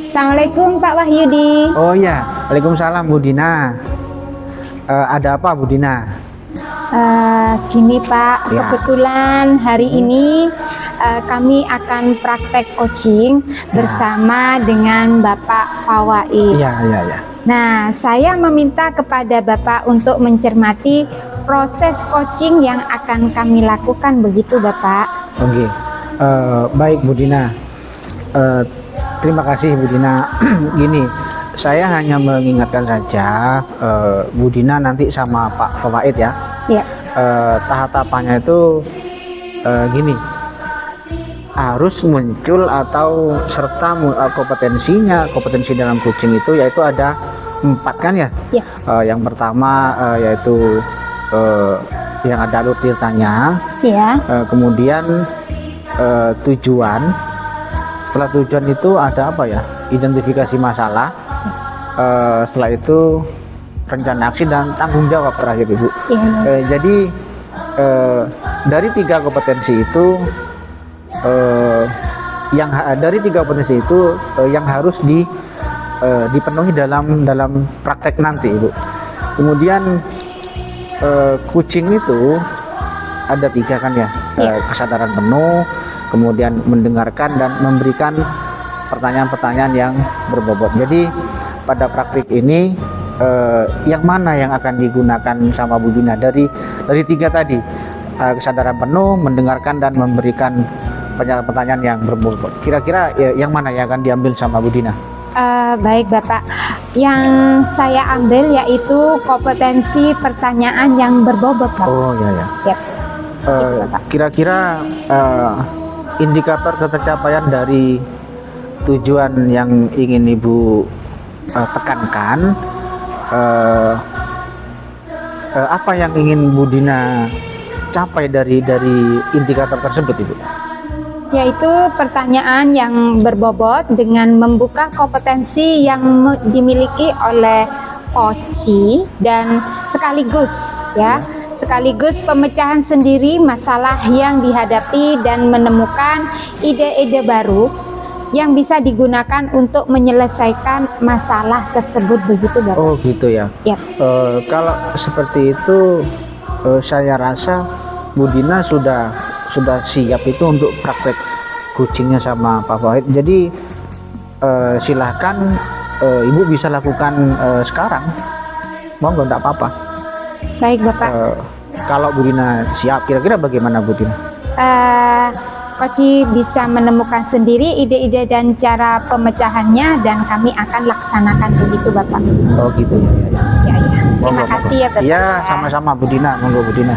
Assalamualaikum Pak Wahyudi. Oh iya, Waalaikumsalam Bu Dina. Ada apa Bu Dina? Gini Pak, Ya. kebetulan hari ini kami akan praktek coaching bersama dengan Bapak Fawaid. Iya. Nah, saya meminta kepada Bapak untuk mencermati proses coaching yang akan kami lakukan, begitu Bapak? Oke. Baik Bu Dina. Terima kasih Bu Dina. Gini, saya hanya mengingatkan saja Bu Dina nanti sama Pak Fawaid ya. Ya. Tahap-tahapannya itu gini, harus muncul atau serta kompetensi dalam coaching itu yaitu ada 4 kan ya. Ya. Yang pertama yaitu yang ada alur ceritanya, Ya. kemudian tujuan. Setelah tujuan itu ada apa ya? Identifikasi masalah. Setelah itu rencana aksi dan tanggung jawab terakhir Ibu. Ya. Jadi dari 3 kompetensi itu yang harus dipenuhi dalam praktek nanti Ibu. Kemudian coaching itu ada 3 kan ya. Kesadaran penuh, kemudian mendengarkan dan memberikan pertanyaan-pertanyaan yang berbobot. Jadi pada praktik ini yang mana yang akan digunakan sama Bu Dina dari 3 tadi, kesadaran penuh, mendengarkan dan memberikan pertanyaan yang berbobot. Kira-kira yang mana yang akan diambil sama Bu Dina? Baik Bapak, yang saya ambil yaitu kompetensi pertanyaan yang berbobot Bapak. Oh ya. Yap. Gitu, Bapak. Kira-kira indikator ketercapaian dari tujuan yang ingin Ibu tekankan, apa yang ingin Bu Dina capai dari indikator tersebut Ibu? Yaitu pertanyaan yang berbobot dengan membuka kompetensi yang dimiliki oleh coach dan sekaligus pemecahan sendiri masalah yang dihadapi dan menemukan ide-ide baru yang bisa digunakan untuk menyelesaikan masalah tersebut, begitu Bapak. Oh gitu ya. Ya. Kalau seperti itu saya rasa Bu Dina sudah siap itu untuk praktek coachingnya sama Pak Fawaid. Jadi silahkan Ibu bisa lakukan sekarang. Monggo, enggak apa-apa. Baik Bapak. Kalau Bu Dina siap, kira-kira bagaimana Bu Dina? Coach bisa menemukan sendiri ide-ide dan cara pemecahannya dan kami akan laksanakan, begitu Bapak. Oh gitu ya. Ya. Terima Monggo, kasih ya Bapak. Iya, sama-sama Bu Dina. Monggo Bu Dina.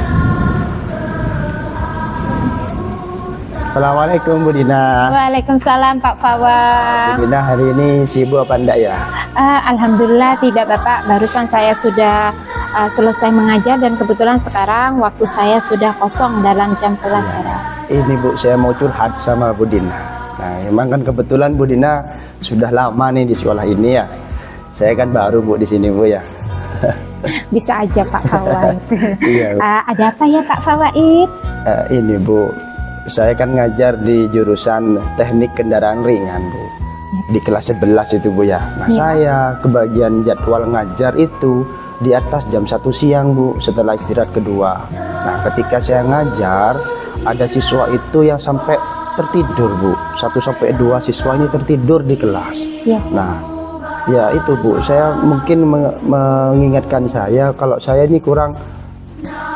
Assalamualaikum Bu Dina. Waalaikumsalam Pak Fawad. Bu Dina hari ini sibuk apa enggak ya? Alhamdulillah tidak Bapak. Barusan saya sudah selesai mengajar dan kebetulan sekarang waktu saya sudah kosong dalam jam pelajaran. Ini Bu, saya mau curhat sama Bu Dina. Nah, emang kan kebetulan Bu Dina sudah lama nih di sekolah ini ya. Saya kan baru Bu di sini Bu ya. Bisa aja Pak Fawad. Iya, Bu. Ada apa ya Pak Fawaid? Ini Bu, saya kan ngajar di jurusan teknik kendaraan ringan Bu. Di kelas 11 itu Bu ya. Nah, saya kebagian jadwal ngajar itu di atas jam 1 siang Bu, setelah istirahat kedua. Nah, ketika saya ngajar, ada siswa itu yang sampai tertidur Bu. 1-2 siswa ini tertidur di kelas. Ya. Nah, ya itu Bu, saya mungkin mengingatkan saya kalau saya ini kurang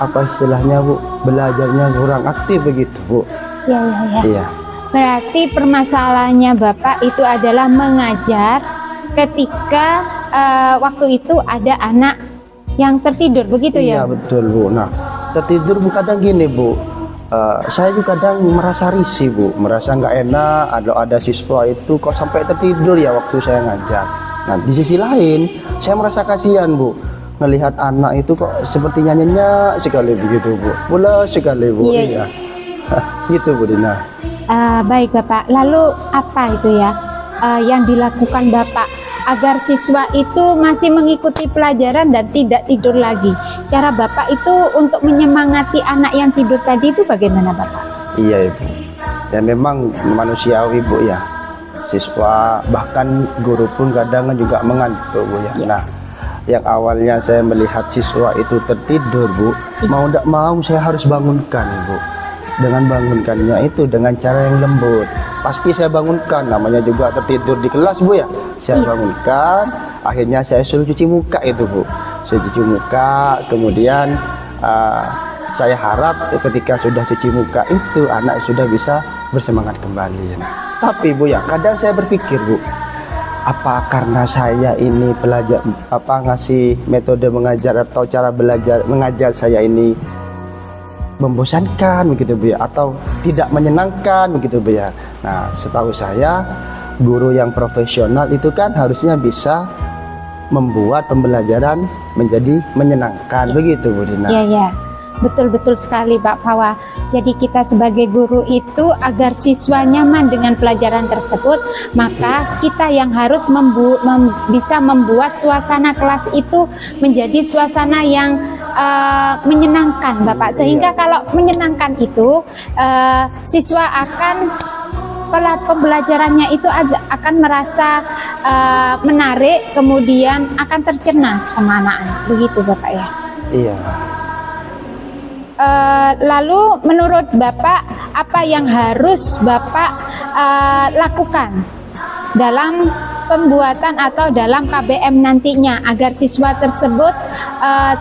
apa istilahnya Bu, belajarnya kurang aktif begitu Bu. Ya. Iya. Berarti permasalahannya Bapak itu adalah mengajar ketika waktu itu ada anak yang tertidur, begitu ya? Iya betul Bu. Nah, tertidur Bu kadang gini Bu. Saya juga kadang merasa risih Bu, merasa nggak enak. Ada siswa itu kok sampai tertidur ya waktu saya ngajar. Nah, di sisi lain saya merasa kasihan Bu, melihat anak itu kok sepertinya nyenyak sekali begitu Bu, pulas sekali Bu. Iya. Gitu Bu Dina. Baik Bapak, lalu apa itu ya yang dilakukan Bapak agar siswa itu masih mengikuti pelajaran dan tidak tidur lagi? Cara Bapak itu untuk menyemangati anak yang tidur tadi itu bagaimana Bapak? Iya Ibu, ya memang manusiawi Bu ya. siswa, bahkan guru pun kadang juga mengantuk Bu ya. Nah, yang awalnya saya melihat siswa itu tertidur Bu, mau tidak mau saya harus bangunkan Bu. Dengan bangunkannya itu dengan cara yang lembut. Pasti saya bangunkan, namanya juga tertidur di kelas Bu ya. Saya bangunkan, akhirnya saya suruh cuci muka itu Bu. Saya cuci muka, kemudian saya harap ketika sudah cuci muka itu anak sudah bisa bersemangat kembali. Tapi Bu ya, kadang saya berpikir Bu, apa karena saya ini pelajar ngasih metode mengajar atau cara belajar mengajar saya ini membosankan begitu Bu ya, atau tidak menyenangkan begitu Bu ya. Nah, setahu saya guru yang profesional itu kan harusnya bisa membuat pembelajaran menjadi menyenangkan begitu Bu Dina. Iya, ya. Betul-betul sekali Pak Fawa. Jadi kita sebagai guru itu agar siswa nyaman dengan pelajaran tersebut, maka kita yang harus bisa membuat suasana kelas itu menjadi suasana yang menyenangkan Bapak. Sehingga kalau menyenangkan itu siswa akan pembelajarannya itu akan merasa menarik, kemudian akan tercerna sama anak-anak. Begitu Bapak ya. Iya. Lalu menurut Bapak apa yang harus Bapak lakukan dalam pembuatan atau dalam KBM nantinya agar siswa tersebut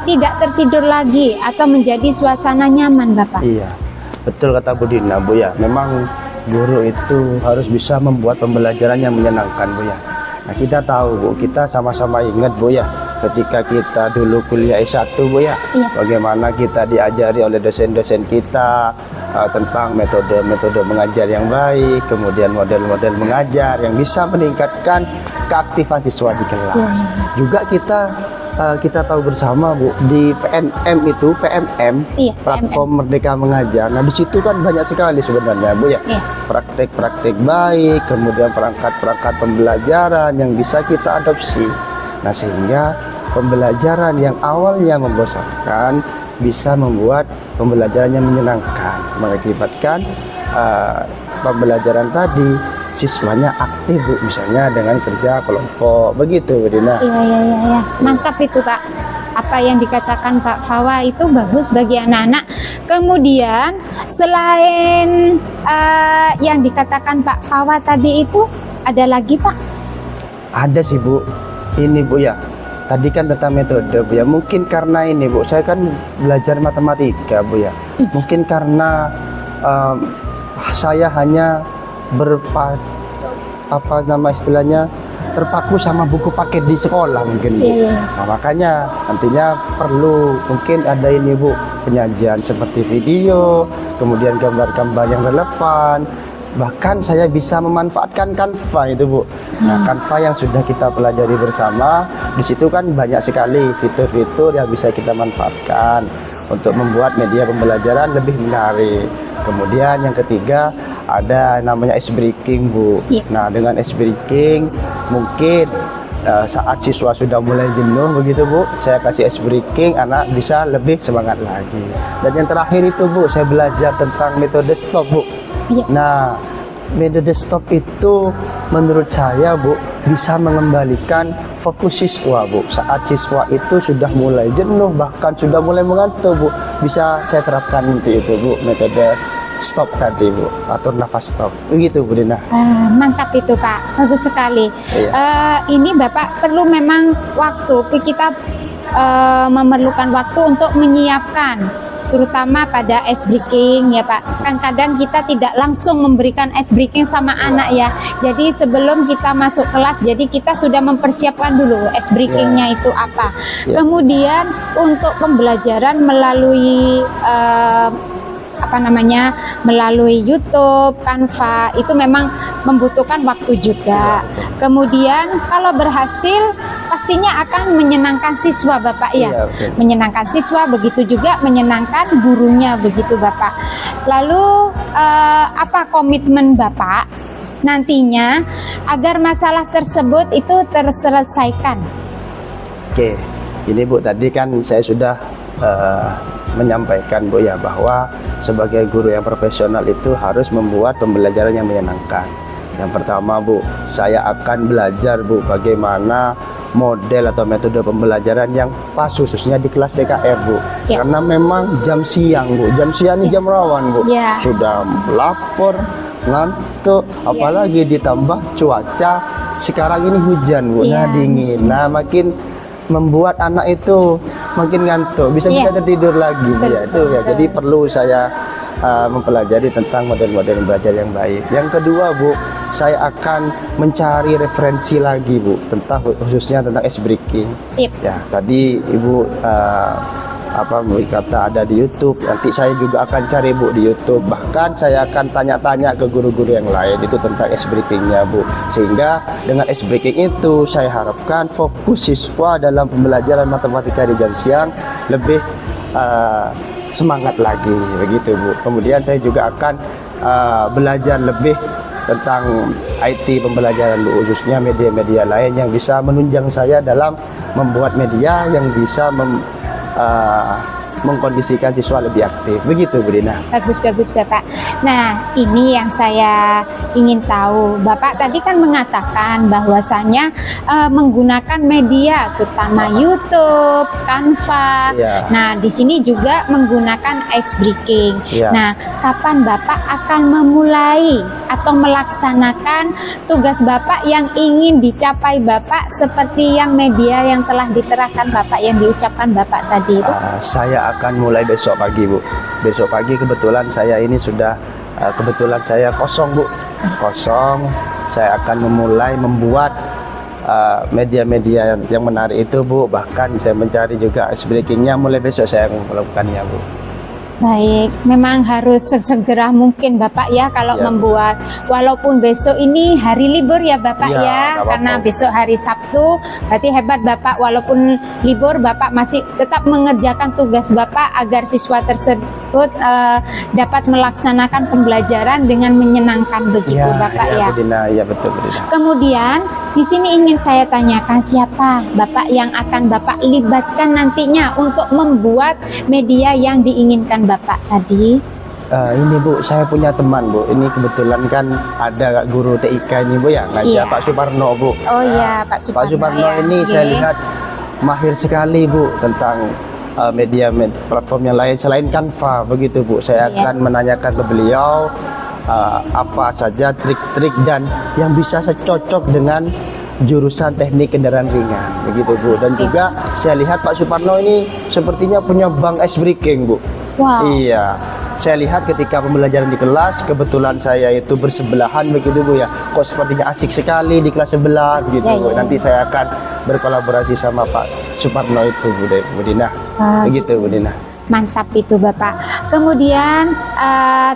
tidak tertidur lagi atau menjadi suasana nyaman Bapak? Iya, betul kata Bu Dina Bu ya. Memang guru itu harus bisa membuat pembelajaran yang menyenangkan Bu ya. Nah, kita tahu Bu, kita sama-sama ingat Bu ya, ketika kita dulu kuliah S1 Bu ya, bagaimana kita diajari oleh dosen-dosen kita tentang metode-metode mengajar yang baik, kemudian model-model mengajar yang bisa meningkatkan keaktifan siswa di kelas. Juga kita tahu bersama Bu, di PNM itu platform Merdeka Mengajar. Nah, di situ kan banyak sekali sebenarnya Bu ya, praktek-praktek baik, kemudian perangkat-perangkat pembelajaran yang bisa kita adopsi. Nah, sehingga pembelajaran yang awalnya membosankan bisa membuat pembelajaran yang menyenangkan, mengakibatkan pembelajaran tadi siswanya aktif Bu, misalnya dengan kerja kelompok begitu Bu Dina. Iya. Mantap itu Pak. Apa yang dikatakan Pak Fawa itu bagus bagi anak-anak. Kemudian selain yang dikatakan Pak Fawa tadi itu ada lagi Pak? Ada sih Bu. Ini Bu ya, tadi kan tentang metode Bu ya. Mungkin karena ini Bu, saya kan belajar matematika Bu ya. Mungkin karena saya hanya terpaku sama buku paket di sekolah mungkin Bu. Nah, makanya nantinya perlu mungkin ada ini Bu, penyajian seperti video, kemudian gambar-gambar yang relevan. Bahkan saya bisa memanfaatkan Canva itu Bu. Nah, Canva yang sudah kita pelajari bersama, di situ kan banyak sekali fitur-fitur yang bisa kita manfaatkan untuk membuat media pembelajaran lebih menarik. Kemudian yang ketiga ada namanya ice breaking Bu. Nah, dengan ice breaking mungkin saat siswa sudah mulai jenuh begitu Bu, saya kasih ice breaking, anak bisa lebih semangat lagi. Dan yang terakhir itu Bu, saya belajar tentang metode stop Bu. Nah, metode stop itu menurut saya Bu bisa mengembalikan fokus siswa Bu. Saat siswa itu sudah mulai jenuh, bahkan sudah mulai mengantuk Bu, bisa saya terapkan nanti itu Bu, metode stop tadi Bu, atur nafas stop begitu Bu Dina. Mantap itu Pak, bagus sekali. Ini Bapak perlu memang waktu, kita memerlukan waktu untuk menyiapkan, terutama pada ice breaking ya Pak. Kan kadang kita tidak langsung memberikan ice breaking sama anak ya. Jadi sebelum kita masuk kelas, jadi kita sudah mempersiapkan dulu ice breakingnya itu apa. Kemudian untuk pembelajaran melalui melalui YouTube, Canva, itu memang membutuhkan waktu juga. Kemudian kalau berhasil pastinya akan menyenangkan siswa Bapak ya. Menyenangkan siswa, begitu juga menyenangkan gurunya begitu Bapak. Lalu apa komitmen Bapak nantinya agar masalah tersebut itu terselesaikan? Oke, ini Bu, tadi kan saya sudah menyampaikan Bu ya, bahwa sebagai guru yang profesional itu harus membuat pembelajaran yang menyenangkan. Yang pertama Bu, saya akan belajar Bu bagaimana model atau metode pembelajaran yang pas khususnya di kelas TKR Bu. Ya. Karena memang jam siang Bu, jam siang ini jam rawan Bu. Ya. Sudah lapor, ngantuk, apalagi ditambah cuaca sekarang ini hujan Bu, Ya, nah dingin. Nah makin membuat anak itu makin ngantuk, bisa-bisa Ya. tertidur lagi Bu, Betul, ya. Itu ya. betul. Jadi perlu saya mempelajari tentang model-model belajar yang baik. Yang kedua Bu, saya akan mencari referensi lagi Bu tentang khususnya tentang ice breaking. Yep. Ya, tadi Ibu kata ada di YouTube. Nanti saya juga akan cari Bu di YouTube. Bahkan saya akan tanya-tanya ke guru-guru yang lain itu tentang ice breakingnya Bu. Sehingga dengan ice breaking itu saya harapkan fokus siswa dalam pembelajaran matematika di jam siang lebih semangat lagi begitu Bu. Kemudian saya juga akan belajar lebih tentang IT pembelajaran Bu, khususnya media-media lain yang bisa menunjang saya dalam membuat media yang bisa mengkondisikan siswa lebih aktif. Begitu Bu Dina. Bagus Bapak. Nah, ini yang saya ingin tahu. Bapak tadi kan mengatakan bahwasanya menggunakan media terutama YouTube, Canva. Ya. Nah, di sini juga menggunakan ice breaking. Ya. Nah, kapan Bapak akan memulai atau melaksanakan tugas Bapak yang ingin dicapai Bapak seperti yang media yang telah diterahkan Bapak, yang diucapkan Bapak tadi itu? Saya akan mulai besok pagi Bu. Besok pagi kebetulan saya ini sudah kebetulan saya kosong Bu. Kosong. Saya akan memulai membuat media-media yang menarik itu Bu. Bahkan saya mencari juga ice breakingnya mulai besok saya melakukannya Bu. Baik, memang harus sesegera mungkin Bapak ya kalau Ya, Bu. membuat. Walaupun besok ini hari libur ya Bapak Ya, ya, nggak apa-apa. karena besok hari Sabtu. Berarti hebat Bapak, walaupun libur Bapak masih tetap mengerjakan tugas Bapak agar siswa tersebut dapat melaksanakan pembelajaran dengan menyenangkan begitu Bapak ya. Bu Dina, ya betul Bu Dina. Kemudian di sini ingin saya tanyakan, siapa Bapak yang akan Bapak libatkan nantinya untuk membuat media yang diinginkan Bapak tadi? Ini Bu, saya punya teman Bu. Ini kebetulan kan ada guru TIK ini Bu ya, ngajar Iya. Pak Suparno Bu. Oh iya, Pak Suparno. Pak Suparno ya. ini saya Oke. lihat mahir sekali Bu tentang media platform yang lain selain Canva begitu Bu. Saya Iya. akan menanyakan ke beliau apa saja trik-trik dan yang bisa saya cocok dengan jurusan teknik kendaraan ringan begitu Bu. Dan Oke. juga saya lihat Pak Suparno ini sepertinya punya bank ice breaking Bu. Wow. Iya, saya lihat ketika pembelajaran di kelas, kebetulan saya itu bersebelahan begitu Bu ya. Kok sepertinya asik sekali di kelas sebelah begitu Ya, Bu. ya. Nanti saya akan berkolaborasi sama Pak Suparno itu Bu Dina. Ah, Begitu Bu Dina. Mantap itu Bapak. Kemudian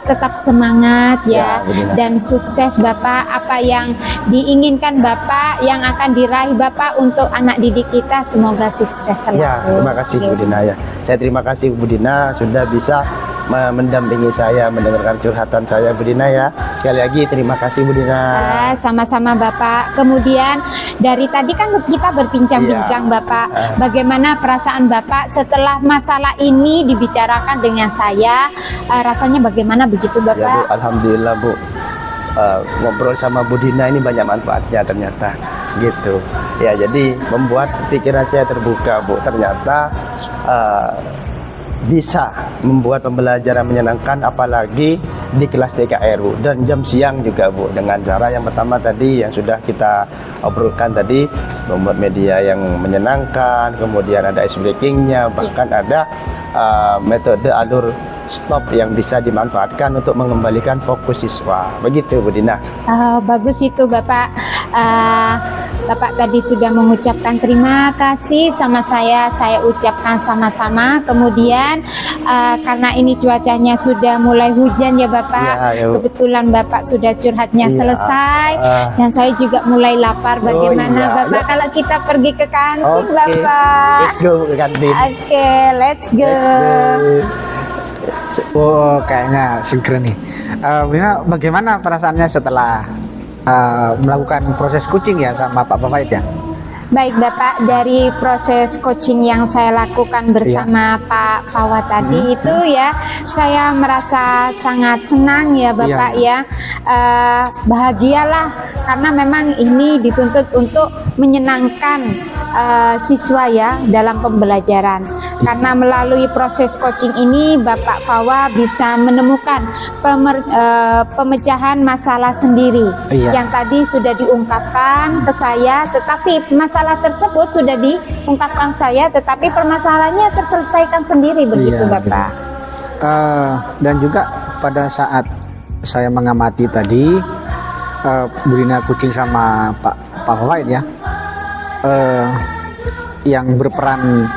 tetap semangat ya, Ya, benar. dan sukses Bapak. Apa yang diinginkan Bapak, yang akan diraih Bapak untuk anak didik kita, semoga sukses selalu. Ya, terima kasih Bu Oke. Dina ya. Saya terima kasih Bu Dina sudah bisa mendampingi saya, mendengarkan curhatan saya Bu Dina ya. Sekali lagi terima kasih Bu Dina. Sama-sama Bapak. Kemudian dari tadi kan kita berbincang-bincang Iya. Bapak, bagaimana perasaan Bapak setelah masalah ini dibicarakan dengan saya, rasanya bagaimana begitu Ya Bu, Bapak? alhamdulillah Bu. Ngobrol sama Bu Dina ini banyak manfaatnya ternyata gitu ya. Jadi membuat pikiran saya terbuka Bu. Ternyata bisa membuat pembelajaran menyenangkan apalagi di kelas TKR Bu, dan jam siang juga Bu, dengan cara yang pertama tadi yang sudah kita obrolkan tadi, membuat media yang menyenangkan, kemudian ada ice breakingnya, bahkan ada metode alur stop yang bisa dimanfaatkan untuk mengembalikan fokus siswa. Begitu Bu Dina. Bagus itu Bapak. Bapak tadi sudah mengucapkan terima kasih sama saya ucapkan sama-sama. Kemudian karena ini cuacanya sudah mulai hujan ya Bapak, Ya, ya, Bu. kebetulan Bapak sudah curhatnya Iya. selesai, dan saya juga mulai lapar. Bagaimana iya. Bapak Ya. kalau kita pergi ke kantin Oke, Bapak? let's go ke kantin. Oke, let's go. Oh, kayaknya seger nih. Bina, bagaimana perasaannya setelah melakukan proses coaching ya sama Pak Faid ya? Baik Bapak, dari proses coaching yang saya lakukan bersama Pak Fawa tadi itu ya, saya merasa sangat senang ya Bapak ya. Bahagialah karena memang ini dituntut untuk menyenangkan siswa ya dalam pembelajaran. Karena melalui proses coaching ini Bapak Fawa bisa menemukan pemecahan masalah sendiri yang tadi sudah diungkapkan ke saya, tetapi masalah tersebut sudah diungkapkan saya, tetapi permasalahannya terselesaikan sendiri begitu Bapak. Dan juga pada saat saya mengamati tadi Bu Dina coaching sama Pak Fawaid ya, yang berperan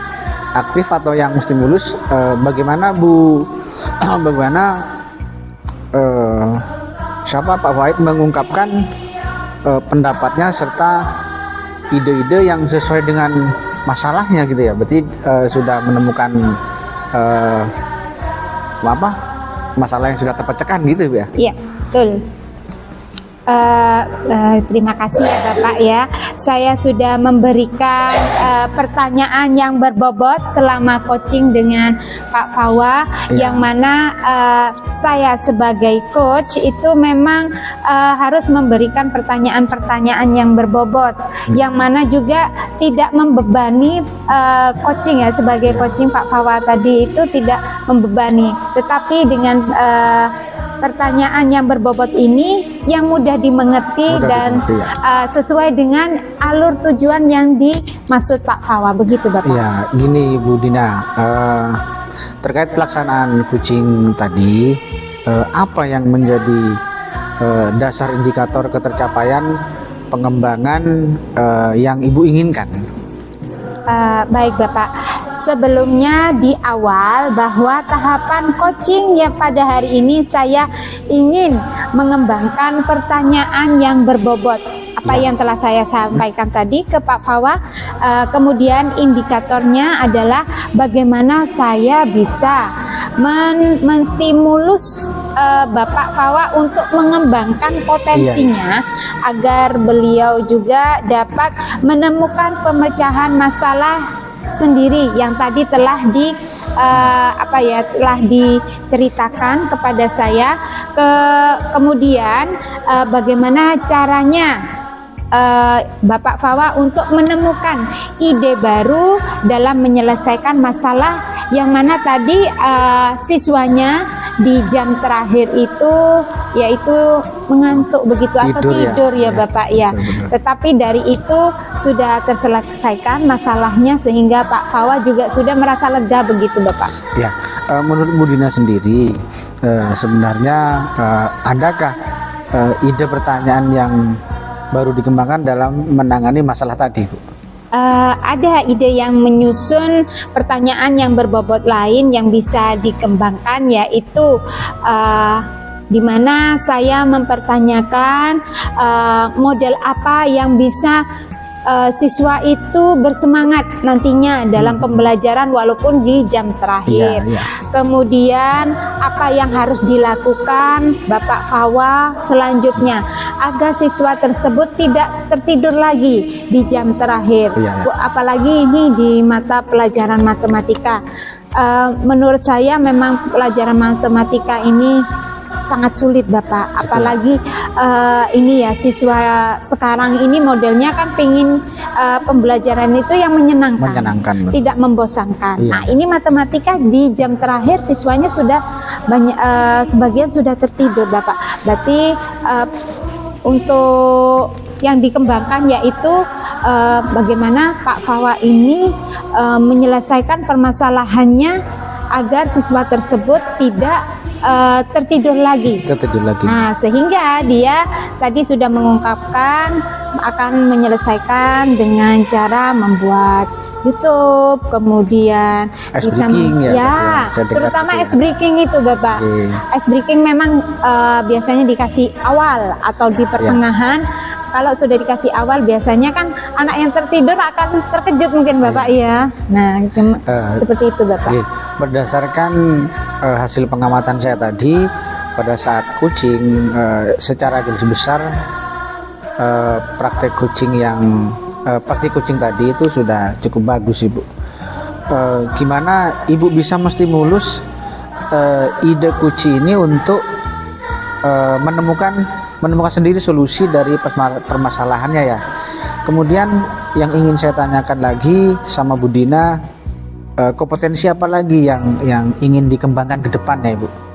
aktif atau yang stimulus, bagaimana siapa Pak Fawaid mengungkapkan pendapatnya serta ide-ide yang sesuai dengan masalahnya gitu ya. Berarti sudah menemukan masalah yang sudah terpecahkan gitu ya. Iya, betul. Terima kasih ya Bapak ya. Saya sudah memberikan pertanyaan yang berbobot selama coaching dengan Pak Fawa, yang mana saya sebagai coach itu memang harus memberikan pertanyaan-pertanyaan yang berbobot, yang mana juga tidak membebani coaching ya. Sebagai coaching Pak Fawa tadi itu tidak membebani, tetapi dengan pertanyaan yang berbobot ini yang mudah dimengerti dan sesuai dengan alur tujuan yang dimaksud Pak Fawa, begitu Bapak. Ya, gini Bu Dina, terkait pelaksanaan coaching tadi, apa yang menjadi dasar indikator ketercapaian pengembangan yang Ibu inginkan? Baik Bapak, sebelumnya di awal bahwa tahapan coaching yang pada hari ini saya ingin mengembangkan pertanyaan yang berbobot, apa yang telah saya sampaikan tadi ke Pak Fawa. Kemudian indikatornya adalah bagaimana saya bisa menstimulus Bapak Fawa untuk mengembangkan potensinya agar beliau juga dapat menemukan pemecahan masalah sendiri yang tadi telah telah diceritakan kepada saya. Kemudian bagaimana caranya Bapak Fawa untuk menemukan ide baru dalam menyelesaikan masalah yang mana tadi siswanya di jam terakhir itu yaitu mengantuk begitu atau tidur ya Bapak ya. Tetapi dari itu sudah terselesaikan masalahnya sehingga Pak Fawa juga sudah merasa lega begitu Bapak. Ya, menurut Bu Dina sendiri sebenarnya adakah ide pertanyaan yang baru dikembangkan dalam menangani masalah tadi, Bu? Ada ide yang menyusun pertanyaan yang berbobot lain yang bisa dikembangkan, yaitu di mana saya mempertanyakan model apa yang bisa siswa itu bersemangat nantinya dalam pembelajaran walaupun di jam terakhir. Kemudian apa yang harus dilakukan Bapak Fawa selanjutnya agar siswa tersebut tidak tertidur lagi di jam terakhir. Apalagi ini di mata pelajaran matematika. Menurut saya memang pelajaran matematika ini sangat sulit Bapak, apalagi ini ya siswa sekarang ini modelnya kan pingin pembelajaran itu yang menyenangkan, tidak membosankan. Nah ini matematika di jam terakhir siswanya sudah banyak, sebagian sudah tertidur Bapak. Berarti untuk yang dikembangkan yaitu bagaimana Pak Fawa ini menyelesaikan permasalahannya agar siswa tersebut tidak tertidur lagi. Nah, sehingga dia tadi sudah mengungkapkan akan menyelesaikan dengan cara membuat YouTube, kemudian bisa terutama ice breaking itu Bapak. Ice breaking memang biasanya dikasih awal atau di pertengahan. Kalau sudah dikasih awal biasanya kan anak yang tertidur akan terkejut mungkin Bapak ya. Nah, seperti itu Bapak. Berdasarkan hasil pengamatan saya tadi pada saat coaching, secara garis besar praktek coaching yang praktik coaching tadi itu sudah cukup bagus Ibu. Gimana Ibu bisa menstimulus ide Kuci ini untuk menemukan sendiri solusi dari permasalahannya ya. Kemudian yang ingin saya tanyakan lagi sama Bu Dina, kompetensi apa lagi yang ingin dikembangkan ke depannya Ibu?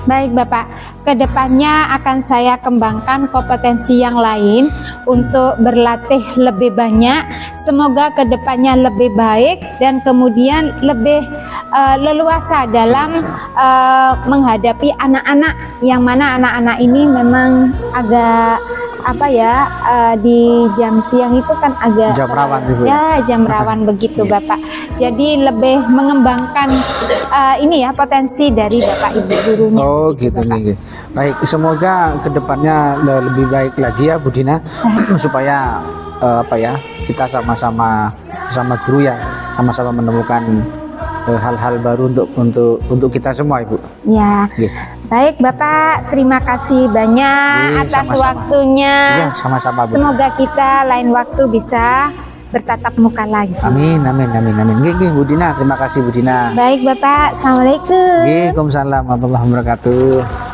Baik Bapak, kedepannya akan saya kembangkan kompetensi yang lain untuk berlatih lebih banyak. Semoga kedepannya lebih baik dan kemudian lebih leluasa dalam menghadapi anak-anak, yang mana anak-anak ini memang agak di jam siang itu kan agak Jam rawan Ibu, ya jam rawan begitu Bapak. Jadi lebih mengembangkan potensi dari Bapak Ibu gurunya. Oh gitu nih. Baik, semoga kedepannya lebih baik lagi ya Bu Dina, supaya kita sama-sama guru ya, sama-sama menemukan hal-hal baru untuk kita semua Ibu. Ya. Gitu. Baik Bapak, terima kasih banyak atas sama-sama. waktunya. Ya, sama-sama Bu. Semoga kita lain waktu bisa bertatap muka lagi. Amin. Nggih, Bu Dina, terima kasih Bu Dina. Baik Bapak, Assalamualaikum. Waalaikumsalam warahmatullahi wabarakatuh.